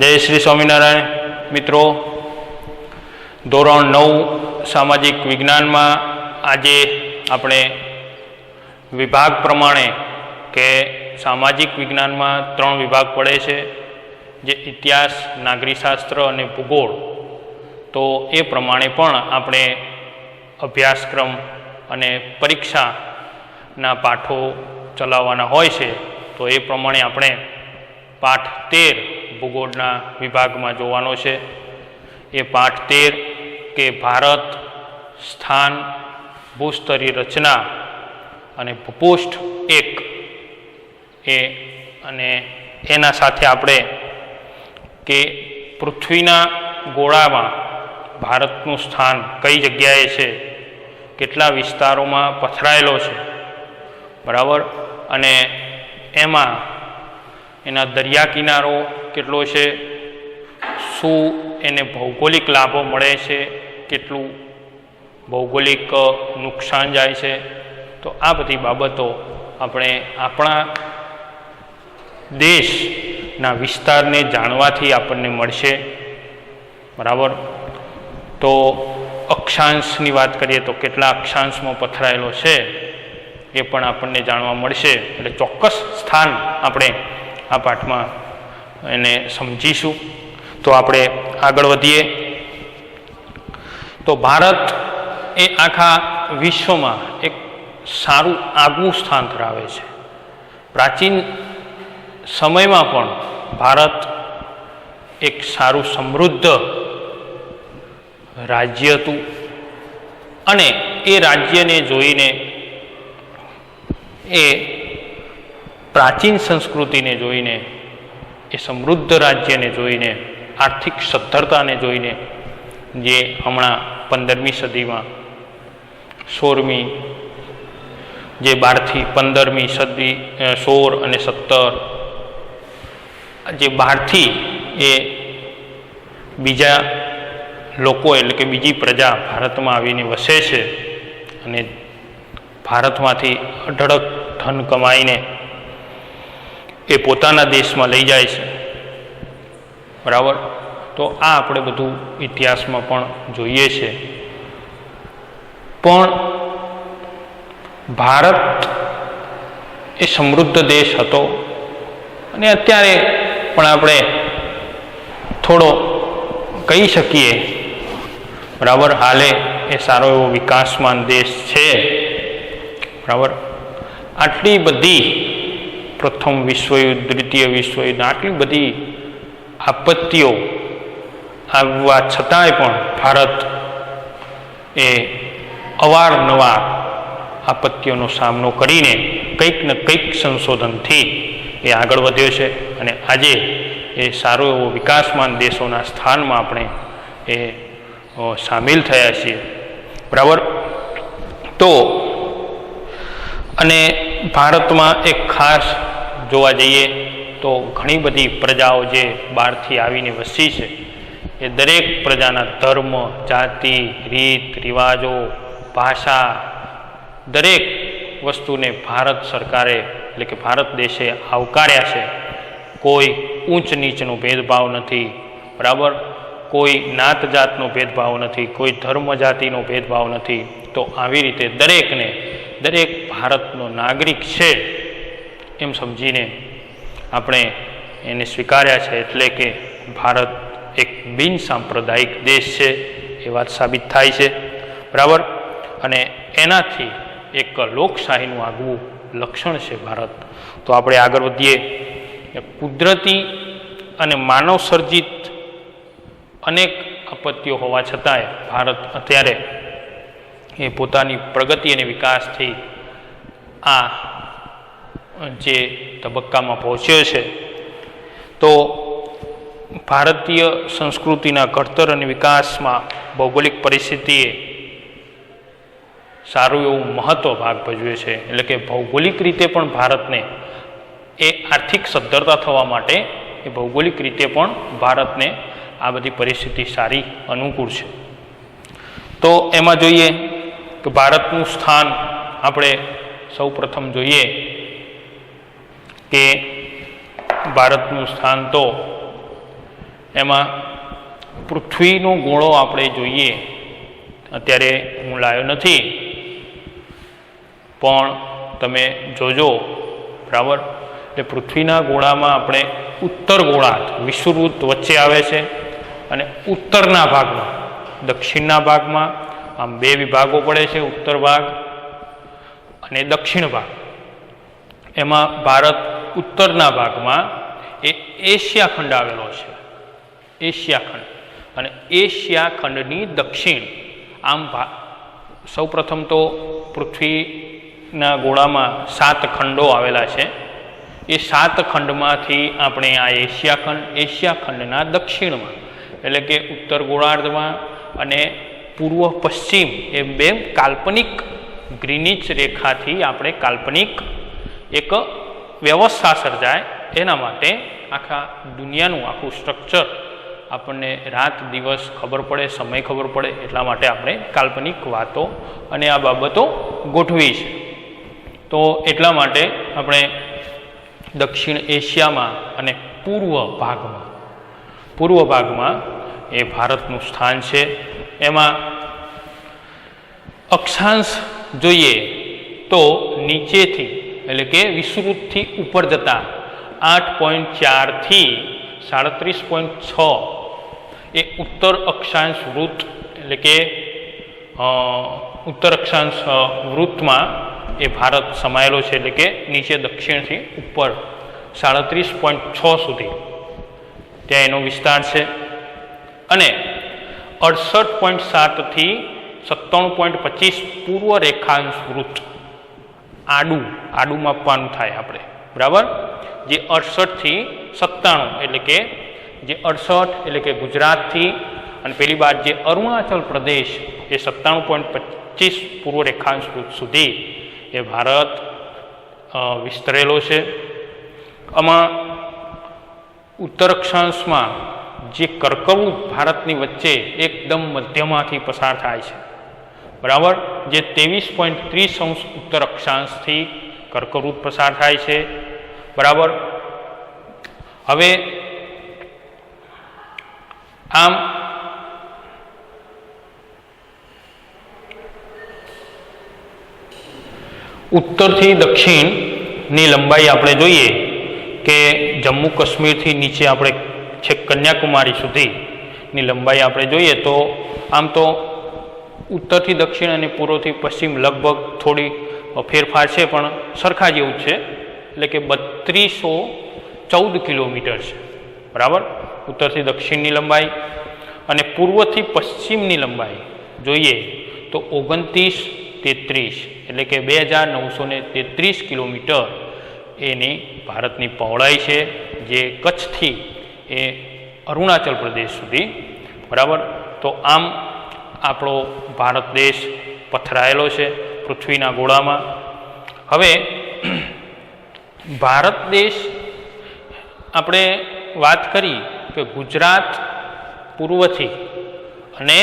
जय श्री स्वामीनारायण। मित्रों, धोरण 9 सामाजिक विज्ञान में आज આપણે विभाग प्रमाणे के सामाजिक विज्ञान में 3 विभाग पड़े छे, जे इतिहास, नागरिकशास्त्र और भूगोल। तो ये प्रमाणे पण આપણે अभ्यासक्रम અને परीक्षाना पाठो चलाववाना होय छे। तो ये प्रमाणे આપણે पाठ 13 भूगोलना विभाग में जोवानो छे। ये पाठ 13 के भारत, स्थान, भूस्तरीय रचना अने भूपृष्ठ 1 ए अने एना साथे आपणे के पृथ्वीना गोळामां भारतनुं स्थान कई जग्याए छे, केटला विस्तारोमां पथरायेलो छे, बराबर। अने एमां एना दरिया किनारो केटलो छे, शुं एने भौगोलिक लाभो मळे छे, केटલું भौगोलिक नुकसान जाय छे। तो आ बधी बाबतो આપણે આપણા देशना विस्तारने जाणवाथी आपणने मळशे, बराबर। तो अक्षांशनी वात करीए तो केटला अक्षांशमां पथरायेलो छे ए पण आपणने जाणवा मळशे। एटले चोक्कस स्थान आपणे आ पाठमां एने समजीशुं। तो आपणे आगळ वधीए। तो भारत ए आखा विश्वमां एक सारू आगवुं स्थान धरावे छे। प्राचीन समयमां पण भारत एक सारू समृद्ध राज्य हतुं अने ए राज्यने जोईने, ए प्राचीन संस्कृतिने जोईने, ए समृद्ध राज्यने जोईने, आर्थिक सद्धरताने जोईने जे हमणां 15મી सदीमां 16મી जे 12 થી 15મી सदी 16 અને 17 जे 12 થી ए बीजा लोको एटले के बीजी प्रजा भारत में आवीने वसे छे अने भारत मांथी अढळक धन कमाईने ए पोताना देश में लई जाय छे, बराबर। तो आ आपणे बधुं इतिहास में पण जोईए छे। पण भारत ए समृद्ध देश हतो अने अत्यारे पण आपणे थोड़ो कही शकीए, बराबर। हाले ए सारो एवो विकासमान देश छे, बराबर। आटली बधी प्रथम विश्वयुद्ध, द्वितीय विश्वयुद्ध, आटली बधी आपत्तिओ आववा छतांय पण भारत ए अवारनवार आपत्तिओनो सामनो करीने कंईक न कंईक संशोधनथी ए आगळ वध्यो छे अने आजे ए सारो एवो विकासमान देशोना स्थानमां आपणे ए सामेल थया छीए, बराबर। तो अने भारत में एक खास जोवा जईए तो घणी बधी प्रजाओं जे बहारथी आवीने वसी छे, ए दरेक प्रजाना धर्म, जाति, रीत रिवाजों, भाषा, दरेक वस्तुने भारत सरकारे एटले के भारत देशे आवकार्या छे। कोई ऊंच नीचनो भेदभाव नहीं, बराबर। कोई नात जातनो भेदभाव नहीं, कोई धर्म जातिनो भेदभाव नहीं। तो आवी रीते दरेक ने दरेक भारतनो नागरिक छे एम समझीने आपणे एने स्वीकार्या छे, एटले के भारत एक बिन सांप्रदायिक देश छे ए वात साबित थाय छे, बराबर। अने एनाथी एक लोकशाहीनुं आगवुं लक्षण छे भारत। तो आपणे आगळ वधीए। कुदरती अने मानव सर्जित अनेक आपत्तिओ होवा छतांय भारत अत्यारे ए पोतानी प्रगति अने विकासथी आ जे तबक्कामां पहोंच्यो छे। तो भारतीय संस्कृतिना घडतर अने विकासमां भौगोलिक परिस्थितिए सारू एवुं महत्व भाग भजवे छे। एटले के भौगोलिक रीते पण भारतने ए आर्थिक सद्धरता थवा माटे ए भौगोलिक रीते पण भारतने आ बधी परिस्थिति सारी अनुकूल है। तो एमां जोईए कि भारतनुं स्थान आपणे सौ प्रथम जोईए कि भारतनुं स्थान तो એમાં પૃથ્વીનો ગોળો આપણે જોઈએ, અત્યારે હું લાવ્યો નથી પણ તમે જોજો, બરાબર. એટલે પૃથ્વીના ગોળામાં આપણે ઉત્તર ગોળાર્ધ વિષુવવૃત્ત વચ્ચે આવે છે અને ઉત્તરના ભાગમાં, દક્ષિણના ભાગમાં આમ બે વિભાગો પડે છે, ઉત્તર ભાગ અને દક્ષિણ ભાગ. એમાં ભારત ઉત્તરના ભાગમાં એ એશિયા ખંડ આવેલો છે, એશિયા ખંડ. અને એશિયા ખંડની દક્ષિણ આમ સૌપ્રથમ તો પૃથ્વીના ગોળામાં 7 ખંડો આવેલા છે. એ 7 ખંડમાંથી આપણે આ એશિયા ખંડના દક્ષિણમાં એટલે કે ઉત્તર ગોળાર્ધમાં અને પૂર્વ પશ્ચિમ એ બે કાલ્પનિક ગ્રીનિચ રેખાથી આપણે કાલ્પનિક એક વ્યવસ્થા સર્જાય એના માટે આખા દુનિયાનું આખું સ્ટ્રક્ચર આપણને રાત દિવસ ખબર પડે, સમય ખબર પડે, એટલા માટે આપણે કાલ્પનિક વાતો અને આ બાબતો ગોઠવી છે. તો એટલા માટે આપણે દક્ષિણ એશિયામાં અને પૂર્વ ભાગમાં એ ભારતનું સ્થાન છે. એમાં અક્ષાંશ જોઈએ તો નીચેથી એટલે કે વિષુવવૃત્તથી ઉપર જતા 8.4 થી 37.6 એ ઉત્તર અક્ષાંશ વૃત્ત એટલે કે ઉત્તર અક્ષાંશ વૃત્તમાં એ ભારત સમાયેલો છે. એટલે કે નીચે દક્ષિણથી ઉપર 37.6 સુધી ત્યાં એનો વિસ્તાર છે. અને 68.7 થી 97.25 પૂર્વ રેખાંશ વૃત્ત આડું માપવાનું થાય આપણે, બરાબર. જે 68 થી 97 એટલે કે જે 68 એટલે કે ગુજરાતથી અને પેલી બાદ જે અરુણાચલ પ્રદેશ એ 97.25 પૂર્વ રેખાંશ વૃત્ત સુધી એ ભારત વિસ્તરેલો છે. આમાં ઉત્તર અક્ષાંશમાં જે કર્કવૃત્ત ભારતની વચ્ચે એકદમ મધ્યમાંથી પસાર થાય છે, બરાબર. જે 23.30 ઉત્તર અક્ષાંશથી કર્કવૃત્ત પસાર થાય છે, બરાબર. હવે આમ ઉત્તરથી દક્ષિણની લંબાઈ આપણે જોઈએ કે જમ્મુ કાશ્મીરથી નીચે આપણે છેક કન્યાકુમારી સુધીની લંબાઈ આપણે જોઈએ તો આમ તો ઉત્તરથી દક્ષિણ અને પૂર્વથી પશ્ચિમ લગભગ થોડી ફેરફાર છે પણ સરખા જેવું છે. એટલે કે 3214 કિલોમીટર છે, બરાબર. ઉત્તરથી દક્ષિણની લંબાઈ અને પૂર્વથી પશ્ચિમની લંબાઈ જોઈએ તો 2933 એટલે કે 2933 કિલોમીટર એની ભારતની પહોળાઈ છે, જે કચ્છથી એ અરુણાચલ પ્રદેશ સુધી, બરાબર. તો આમ આપણો ભારત દેશ પથરાયેલો છે પૃથ્વીના ગોળામાં. હવે ભારત દેશ આપણે વાત કરી કે ગુજરાત પૂર્વથી અને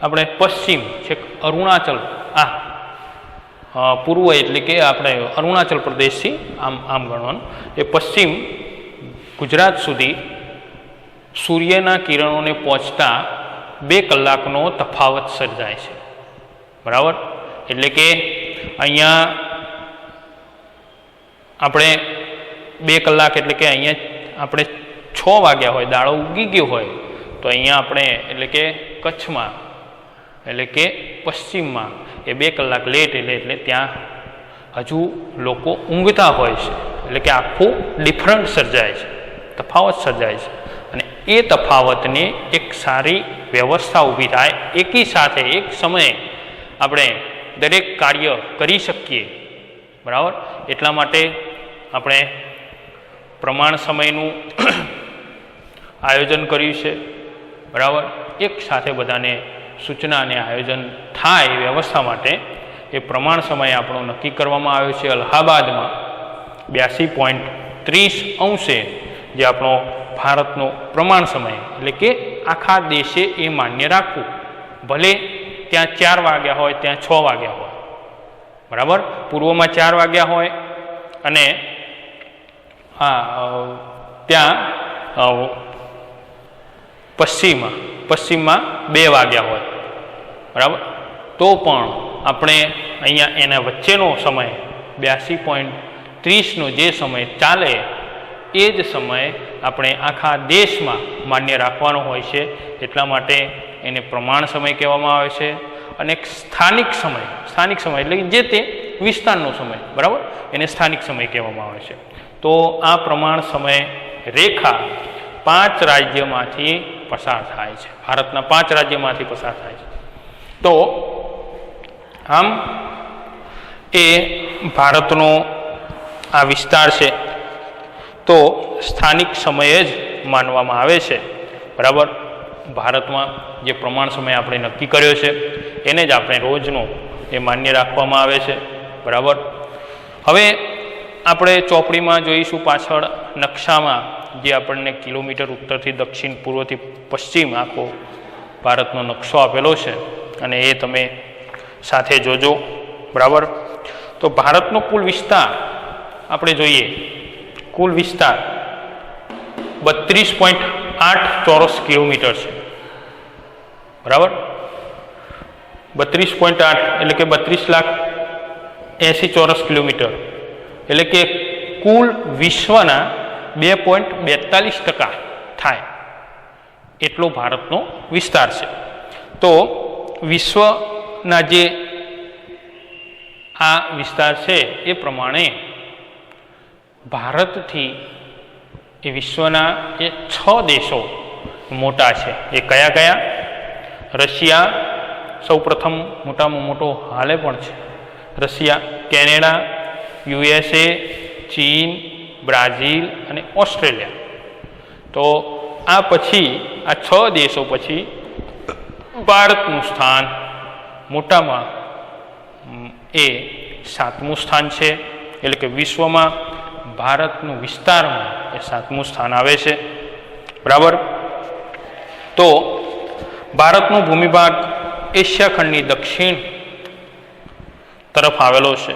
આપણે પશ્ચિમ છેક અરુણાચલ પૂર્વ એટલે કે આપણે અરુણાચલ પ્રદેશથી આમ ગણવાનું એ પશ્ચિમ ગુજરાત સુધી સૂર્યના કિરણોને પહોંચતા 2 કલાકનો તફાવત સર્જાય છે, બરાબર. એટલે કે અહીંયા આપણે 2 કલાક એટલે કે અહીંયા આપણે 6 વાગ્યા હોય, દાડો ઉગી ગયો હોય તો અહીંયા આપણે એટલે કે કચ્છમાં એટલે કે પશ્ચિમમાં એ 2 કલાક લેટ એટલે ત્યાં હજુ લોકો ઊંઘતા હોય છે. એટલે કે આખું ડિફરન્ટ સર્જાય છે, તફાવત સર્જાય છે. અને એ તફાવતને એક સારી વ્યવસ્થા ઊભી થાય, એકી સાથે એક સમયે આપણે દરેક કાર્ય કરી શકીએ, બરાબર. એટલા માટે આપણે પ્રમાણ સમયનું આયોજન કર્યું છે, બરાબર. એક સાથે બધાને સૂચના અને આયોજન થાય વ્યવસ્થા માટે એ પ્રમાણ સમય આપણો નક્કી કરવામાં આવ્યો છે અલ્હાબાદમાં 82.30 જે આપણો ભારતનો પ્રમાણ સમય એટલે કે આખા દેશે એ માન્ય રાખવું, ભલે ત્યાં 4 વાગ્યા હોય ત્યાં 6 વાગ્યા હોય, બરાબર. પૂર્વમાં 4 વાગ્યા હોય અને ત્યાં પશ્ચિમમાં 2 વાગ્યા હોય, બરાબર, તો પણ આપણે અહીંયા એના વચ્ચેનો સમય 82.30નો જે સમય ચાલે એ જ સમય આપણે આખા દેશમાં માન્ય રાખવાનો હોય છે. એટલા માટે એને પ્રમાણ સમય કહેવામાં આવે છે. અને એક સ્થાનિક સમય એટલે જે તે વિસ્તારનો સમય, બરાબર, એને સ્થાનિક સમય કહેવામાં આવે છે. તો આ પ્રમાણ સમય રેખા 5 રાજ્યમાંથી પસાર થાય છે, ભારતના 5 રાજ્યમાંથી પસાર થાય છે. તો આમ એ ભારતનો આ વિસ્તાર છે તો સ્થાનિક સમયે જ માનવામાં આવે છે, બરાબર. ભારતમાં જે પ્રમાણ સમય આપણે નક્કી કર્યો છે એને જ આપણે રોજનો એ માન્ય રાખવામાં આવે છે, બરાબર. હવે આપણે ચોપડીમાં જોઈશું પાછળ નકશામાં જે આપણને કિલોમીટર ઉત્તરથી દક્ષિણ, પૂર્વથી પશ્ચિમ આખો ભારતનો નકશો આપેલો છે અને એ તમે સાથે જોજો, બરાબર. તો ભારતનો કુલ વિસ્તાર આપણે જોઈએ, કુલ વિસ્તાર 32.8 ચોરસ કિલોમીટર છે, બરાબર. 32.8 એટલે કે 32,80,000 ચોરસ કિલોમીટર, એટલે કે કુલ વિશ્વના 2.42% થાય એટલો ભારતનો વિસ્તાર છે. તો વિશ્વના જે આ વિસ્તાર છે એ પ્રમાણે ભારતથી એ વિશ્વના એ 6 દેશો મોટા છે. એ કયા? રશિયા સૌપ્રથમ મોટામાં મોટો હાલે પણ છે, રશિયા, કેનેડા, USA, ચીન, બ્રાઝિલ અને ઓસ્ટ્રેલિયા. તો આ પછી આ 6 દેશો પછી ભારતનું સ્થાન મોટામાં એ 7મું સ્થાન છે. એટલે કે વિશ્વમાં ભારતનું વિસ્તારમાં એ 7મું સ્થાન આવે છે, બરાબર. તો ભારતનો ભૂમિભાગ એશિયા ખંડની દક્ષિણ તરફ આવેલો છે,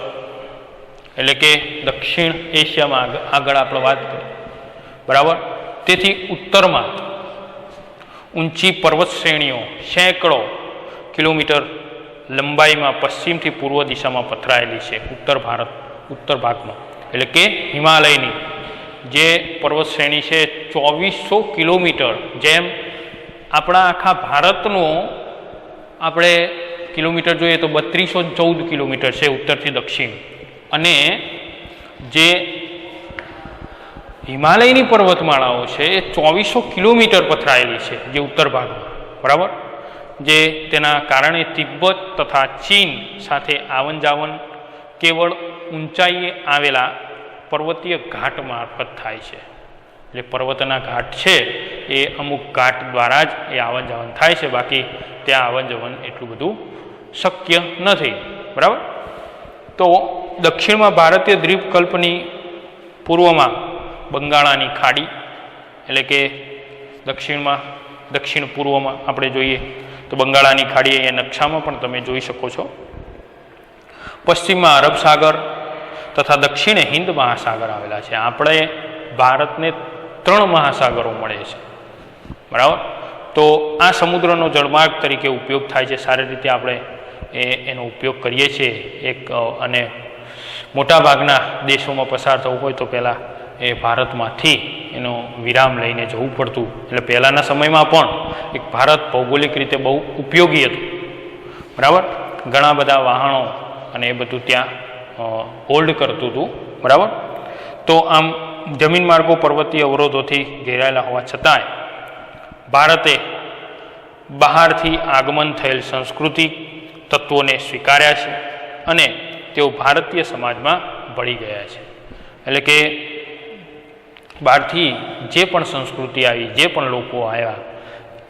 એટલે કે દક્ષિણ એશિયામાં આગળ આપણે વાત કરી, બરાબર. તેથી ઉત્તરમાં ઊંચી પર્વત શ્રેણીઓ સેંકડો કિલોમીટર લંબાઈમાં પશ્ચિમથી પૂર્વ દિશામાં પથરાયેલી છે. ઉત્તર ભાગમાં એટલે કે હિમાલયની જે પર્વત શ્રેણી છે 2400 કિલોમીટર, જેમ આપણા આખા ભારતનો આપણે કિલોમીટર જોઈએ તો 3214 કિલોમીટર છે ઉત્તરથી દક્ષિણ, અને જે હિમાલયની પર્વતમાળાઓ છે એ 2400 કિલોમીટર પથરાયેલી છે જે ઉત્તર ભાગમાં, બરાબર. જે તેના કારણે તિબ્બત તથા ચીન સાથે આવન જાવન કેવળ ઊંચાઈએ આવેલા પર્વતીય ઘાટ મારફત થાય છે. એટલે પર્વતના ઘાટ છે એ અમુક ઘાટ દ્વારા જ એ આવન જાવન થાય છે, બાકી ત્યાં આવન જવન એટલું બધું શક્ય નથી, બરાબર. તો દક્ષિણમાં ભારતીય દ્વીપકલ્પની પૂર્વમાં બંગાળાની ખાડી, એટલે કે દક્ષિણ પૂર્વમાં આપણે જોઈએ તો બંગાળાની ખાડી અહીંયા નકશામાં પણ તમે જોઈ શકો છો. પશ્ચિમમાં અરબ સાગર તથા દક્ષિણે હિન્દ મહાસાગર આવેલા છે. આપણે ભારતને 3 મહાસાગરો મળે છે, બરાબર. તો આ સમુદ્રનો જળમાર્ગ તરીકે ઉપયોગ થાય છે, સારી રીતે આપણે એનો ઉપયોગ કરીએ છીએ. અને મોટાભાગના દેશોમાં પસાર થવું હોય તો પહેલાં એ ભારતમાંથી એનો વિરામ લઈને જવું પડતું. એટલે પહેલાંના સમયમાં પણ એક ભારત ભૌગોલિક રીતે બહુ ઉપયોગી હતું, બરાબર. ઘણા બધા વાહનો અને એ બધું ત્યાં હોલ્ડ કરતું હતું, બરાબર. તો આમ જમીન માર્ગો પર્વતીય અવરોધોથી ઘેરાયેલા હોવા છતાંય ભારતે બહારથી આગમન થયેલ સાંસ્કૃતિક તત્વોને સ્વીકાર્યા છે અને તેઓ ભારતીય સમાજમાં ભળી ગયા છે. એટલે કે બહારથી જે પણ સંસ્કૃતિ આવી, જે પણ લોકો આવ્યા,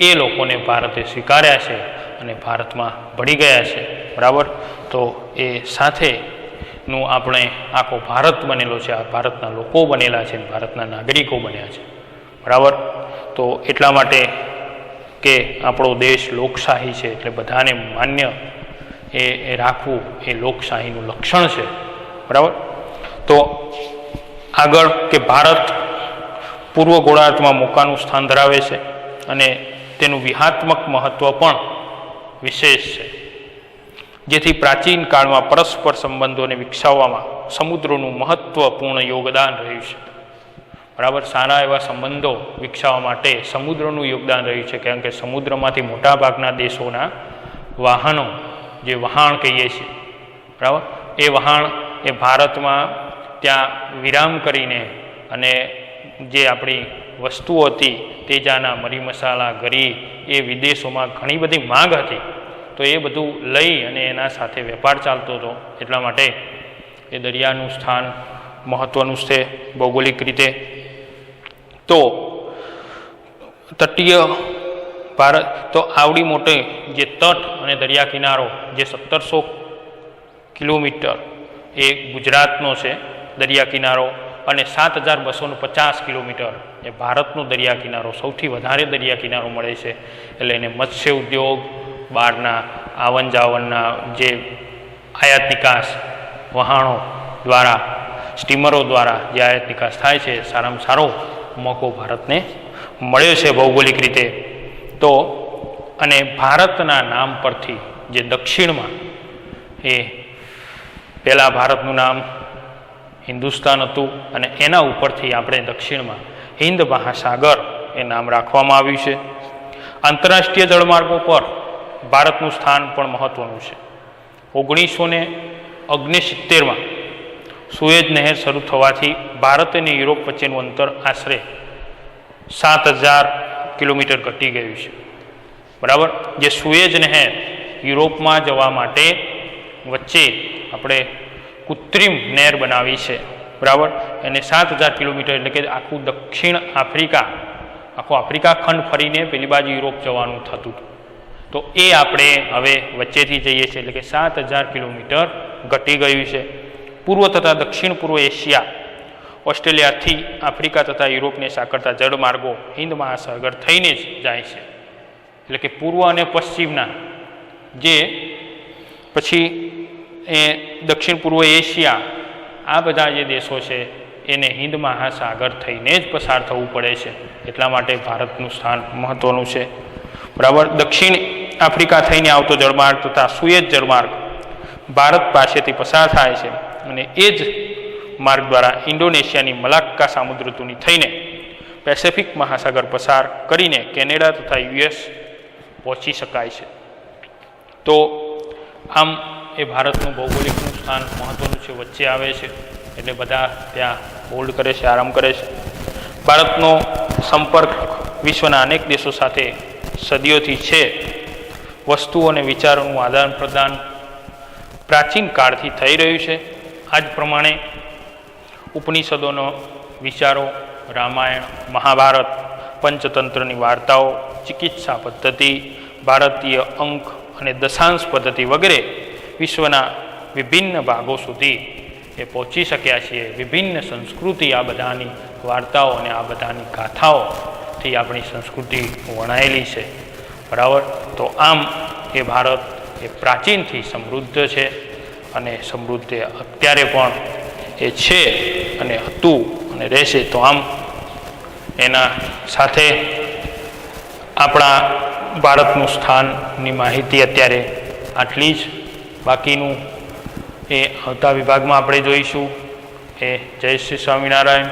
એ લોકોને ભારતે સ્વીકાર્યા છે અને ભારતમાં ભળી ગયા છે, બરાબર. તો એ સાથેનું આપણે આખો ભારત બનેલો છે, આ ભારતના લોકો બનેલા છે, ભારતના નાગરિકો બન્યા છે, બરાબર. તો એટલા માટે કે આપણો દેશ લોકશાહી છે, એટલે બધાને માન્ય એ રાખવું એ લોકશાહીનું લક્ષણ છે, બરાબર. તો આગળ કે ભારત પૂર્વ ગોળાર્ધમાં મોકાનું સ્થાન ધરાવે છે અને તેનું વ્યૂહાત્મક મહત્ત્વ પણ વિશેષ છે, જેથી પ્રાચીન કાળમાં પરસ્પર સંબંધોને વિકસાવવામાં સમુદ્રોનું મહત્ત્વપૂર્ણ યોગદાન રહ્યું છે. બરાબર, સારા એવા સંબંધો વિકસાવવા માટે સમુદ્રનું યોગદાન રહ્યું છે, કારણ કે સમુદ્રમાંથી મોટાભાગના દેશોના વાહનો, જે વહાણ કહીએ છીએ, બરાબર, એ વહાણ એ ભારતમાં ત્યાં વિરામ કરીને અને જે આપણી વસ્તુઓ હતી તેજાના, મરી મસાલા, ગરી, એ વિદેશોમાં ઘણી બધી માંગ હતી, તો એ બધું લઈ અને એના સાથે વેપાર ચાલતો હતો. એટલા માટે એ દરિયાનું સ્થાન મહત્ત્વનું છે ભૌગોલિક રીતે. તો તટીય ભારત, તો આવડી મોટી જે તટ અને દરિયા કિનારો, જે 1700 કિલોમીટર એ ગુજરાતનો છે દરિયા કિનારો, અને 7250 કિલોમીટર એ ભારતનો દરિયા કિનારો, સૌથી વધારે દરિયા કિનારો મળે છે. એટલે એને મત્સ્ય ઉદ્યોગ, બહારના આવન જાવનના જે આયાત નિકાસ વહાણો દ્વારા, સ્ટીમરો દ્વારા જે આયાત નિકાસ થાય છે, સારામાં સારો મોકો ભારતને મળ્યો છે ભૌગોલિક રીતે. તો અને ભારતના નામ પરથી જે દક્ષિણમાં, એ પહેલાં ભારતનું નામ હિન્દુસ્તાન હતું, અને એના ઉપરથી આપણે દક્ષિણમાં હિન્દ મહાસાગર એ નામ રાખવામાં આવ્યું છે. આંતરરાષ્ટ્રીય જળમાર્ગો પર ભારતનું સ્થાન પણ મહત્ત્વનું છે. 1969માં સુએજ નહેર શરૂ થવાથી ભારત અને યુરોપ વચ્ચેનું અંતર આશરે 7000 કિલોમીટર ઘટી ગયું છે. બરાબર, જે સુએજ નહેર યુરોપમાં જવા માટે વચ્ચે આપણે કૃત્રિમ નહેર બનાવી છે, બરાબર, એને 7000 કિલોમીટર, એટલે કે આખું દક્ષિણ આફ્રિકા, આખો આફ્રિકા ખંડ ફરીને પેલી બાજુ યુરોપ જવાનું થતું હતું. તો એ આપણે હવે વચ્ચેથી જઈએ છીએ, એટલે કે 7000 કિલોમીટર ઘટી ગયું છે. પૂર્વ તથા દક્ષિણ પૂર્વ એશિયા, ઓસ્ટ્રેલિયાથી આફ્રિકા તથા યુરોપને સાંકળતા જળમાર્ગો હિન્દ મહાસાગર થઈને જ જાય છે. એટલે કે પૂર્વ અને પશ્ચિમના જે પછી એ દક્ષિણ પૂર્વ એશિયા, આ બધા જે દેશો છે એને હિન્દ મહાસાગર થઈને જ પસાર થવું પડે છે. એટલા માટે ભારતનું સ્થાન મહત્ત્વનું છે. બરાબર, દક્ષિણ આફ્રિકા થઈને આવતો જળમાર્ગ તથા સુએજ જળમાર્ગ ભારત પાસેથી પસાર થાય છે, અને એ જ માર્ગ દ્વારા ઇન્ડોનેશિયાની મલાક્કા સામુદ્રધુની થઈને પેસિફિક મહાસાગર પસાર કરીને કેનેડા તથા US પહોંચી શકાય છે. તો આમ એ ભારતનું ભૌગોલિકનું સ્થાન મહત્ત્વનું છે, વચ્ચે આવે છે, એટલે બધા ત્યાં હોલ્ડ કરે છે, આરામ કરે છે. ભારતનો સંપર્ક વિશ્વના અનેક દેશો સાથે સદીઓથી છે. વસ્તુઓ અને વિચારોનું આદાન પ્રદાન પ્રાચીન કાળથી થઈ રહ્યું છે. આ જ પ્રમાણે ઉપનિષદોનો વિચારો, રામાયણ, મહાભારત, પંચતંત્રની વાર્તાઓ, ચિકિત્સા પદ્ધતિ, ભારતીય અંક અને દશાંશ પદ્ધતિ વગેરે વિશ્વના વિભિન્ન ભાગો સુધી એ પહોંચી શક્યા છીએ. વિભિન્ન સંસ્કૃતિ, આ બધાની વાર્તાઓ અને આ બધાની ગાથાઓથી આપણી સંસ્કૃતિ વણાયેલી છે. બરાબર, તો આમ એ ભારત એ પ્રાચીનથી સમૃદ્ધ છે, અને સમૃદ્ધ અત્યારે પણ એ છે અને હતું અને રહેશે. તો આમ એના સાથે આપણા ભારતનું સ્થાનની માહિતી અત્યારે આટલી જ. બાકીનું એ આવતા વિભાગમાં આપણે જોઈશું. એ જય શ્રી સ્વામિનારાયણ.